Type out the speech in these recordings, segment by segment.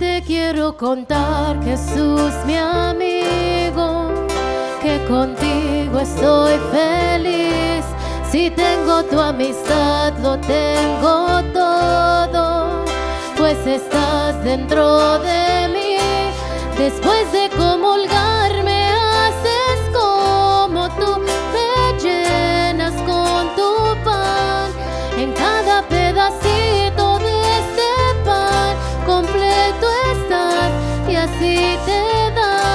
te quiero contar, Jesús mi amigo, que contigo estoy feliz. Si tengo tu amistad, lo tengo todo, pues estás dentro de mí. Después de comulgar me haces como tú, me llenas con tu pan. En cada pedacito de este pan completo estás y así te das.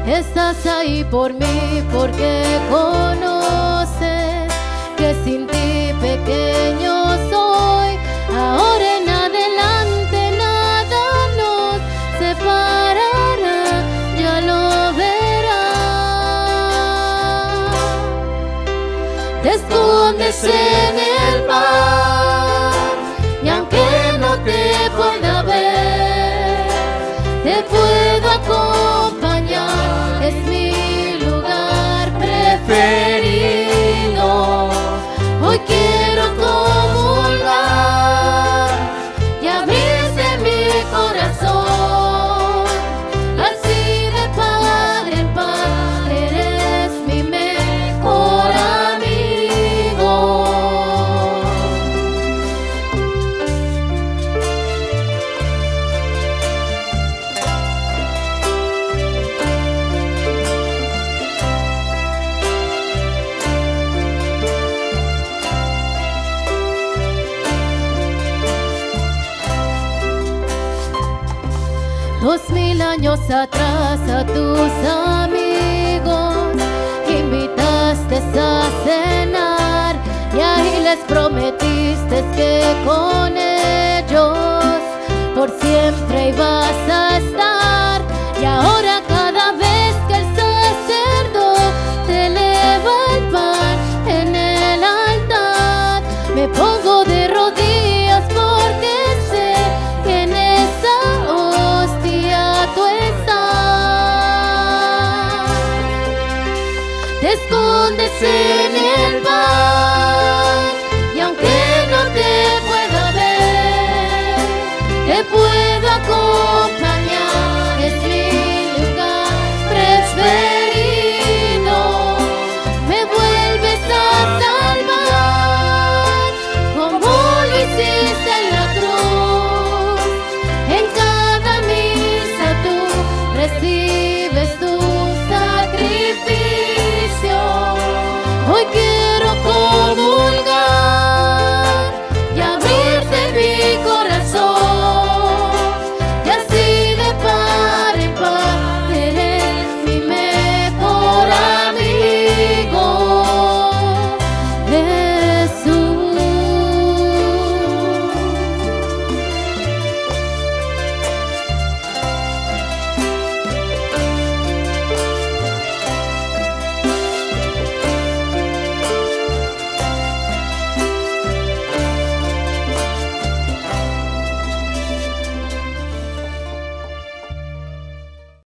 Estás ahí por mí porque conoces que sin ti pequeño soy. Ahora en adelante nada nos separará, ya lo verás. Te escondes en el mar y aunque no te pueda ver, te puedo acompañar. Es mi lugar preferido. Hoy quiero comulgar y abrirte mi corazón. Así de par en par eres mi mejor amigo. Dos mil años atrás a tus amigos invitaste a cenar y ahí les prometiste que con ellos por siempre ibas a estar. Y ahora cada vez que el sacerdote eleva el pan en el altar, me pongo de rodillas porque sé que en esa hostia tú estás. Te escondes en el pan